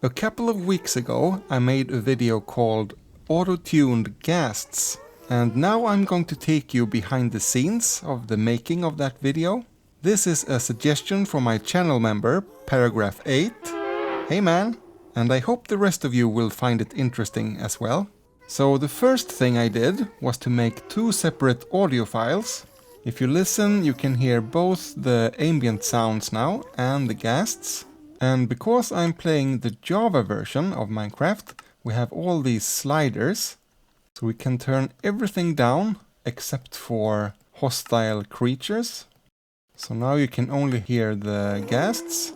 A couple of weeks ago I made a video called Autotuned Ghasts, and now I'm going to take you behind the scenes of the making of that video. This is a suggestion from my channel member, Paragraph 8. Hey man! And I hope the rest of you will find it interesting as well. So the first thing I did was to make two separate audio files. If you listen, you can hear both the ambient sounds now and the ghasts. And because I'm playing the Java version of Minecraft, we have all these sliders. So we can turn everything down except for hostile creatures. So now you can only hear the ghasts.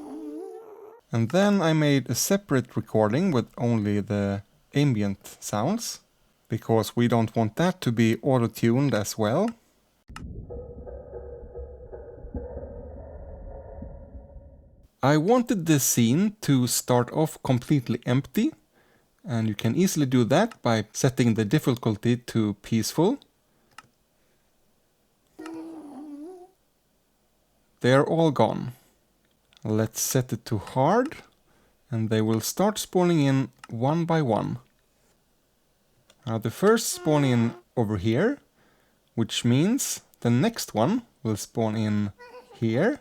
And then I made a separate recording with only the ambient sounds, because we don't want that to be auto-tuned as well. I wanted this scene to start off completely empty, and you can easily do that by setting the difficulty to peaceful. They're all gone. Let's set it to hard, and they will start spawning in one by one. Now the first spawn in over here, which means the next one will spawn in here.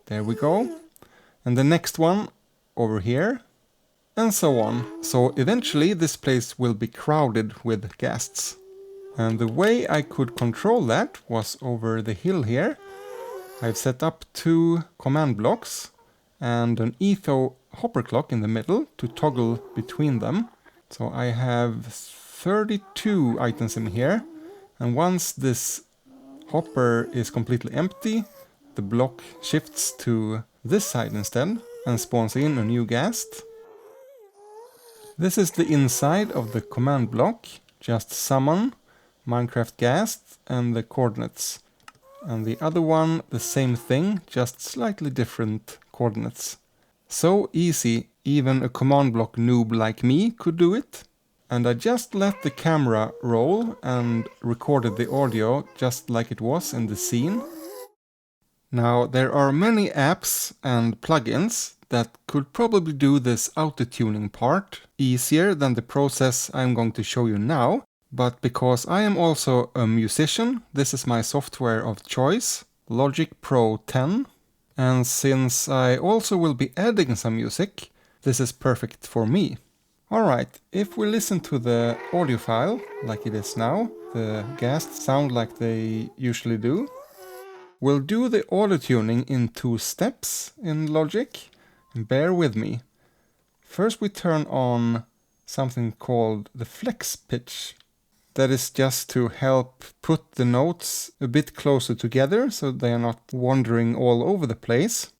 There we go. And the next one over here, and so on. So eventually this place will be crowded with ghasts. And the way I could control that was over the hill here. I've set up two command blocks and an etho hopper clock in the middle to toggle between them. So I have 32 items in here, and once this hopper is completely empty, the block shifts to this side instead and spawns in a new ghast. This is the inside of the command block. Just summon, Minecraft ghast and the coordinates. And the other one, the same thing, just slightly different coordinates. So easy, even a command block noob like me could do it. And I just let the camera roll and recorded the audio just like it was in the scene. Now, there are many apps and plugins that could probably do this auto-tuning part easier than the process I'm going to show you now, but because I am also a musician, this is my software of choice, Logic Pro 10, and since I also will be adding some music, this is perfect for me. Alright, if we listen to the audio file like it is now, the ghasts sound like they usually do. We'll do the auto-tuning in two steps in Logic. Bear with me. First we turn on something called the flex pitch. That is just to help put the notes a bit closer together so they are not wandering all over the place.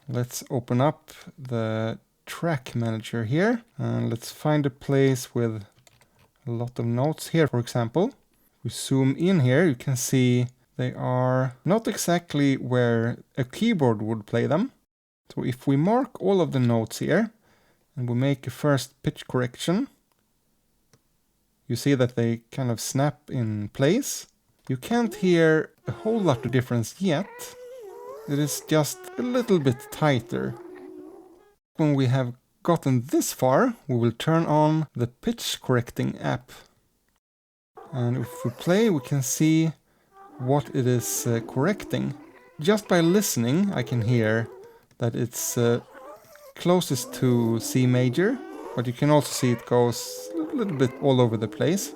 Let's open up the track manager here and let's find a place with a lot of notes here, for example. We zoom in here, you can see they are not exactly where a keyboard would play them. So if we mark all of the notes here and we make a first pitch correction, you see that they kind of snap in place. You can't hear a whole lot of difference yet. It is just a little bit tighter. When we have gotten this far, we will turn on the pitch correcting app. And if we play, we can see what it is correcting. Just by listening, I can hear that it's closest to C major, but you can also see it goes a little bit all over the place.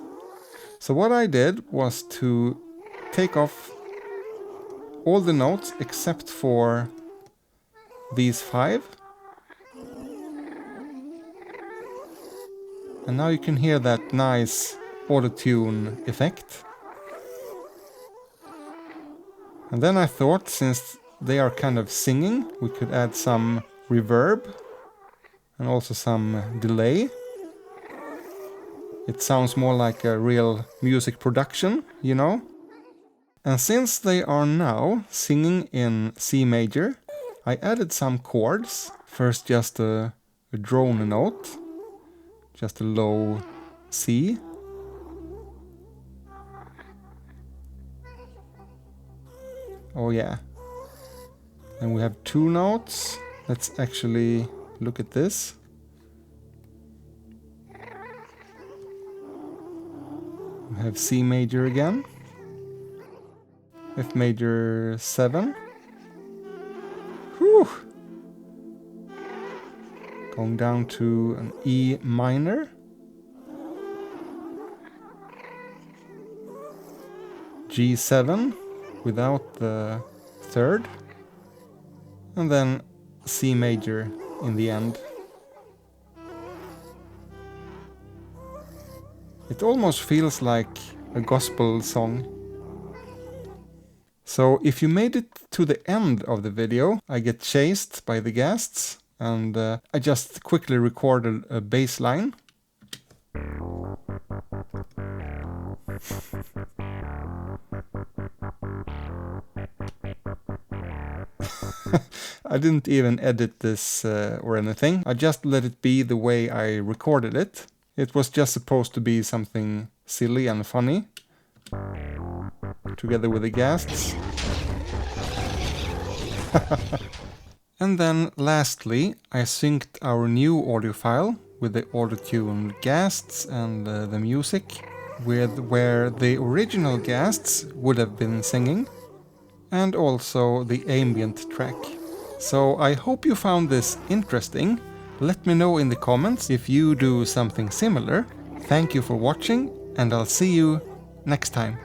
So what I did was to take off all the notes except for these 5. And now you can hear that nice auto-tune effect. And then I thought, since they are kind of singing, we could add some reverb and also some delay. It sounds more like a real music production, you know? And since they are now singing in C major, I added some chords. First just a drone note, just a low C. Oh yeah. And we have 2 notes. Let's actually look at this. We have C major again. F major 7. Whew. Going down to an E minor. G7 without the 3rd. And then C major in the end. It almost feels like a gospel song. So if you made it to the end of the video, I get chased by the ghasts, and I just quickly recorded a bass line. I didn't even edit this or anything. I just let it be the way I recorded it. It was just supposed to be something silly and funny, together with the ghasts. And then lastly, I synced our new audio file with the Autotuned Ghasts and the music, with where the original ghasts would have been singing, and also the ambient track. So I hope you found this interesting. Let me know in the comments if you do something similar. Thank you for watching, and I'll see you next time.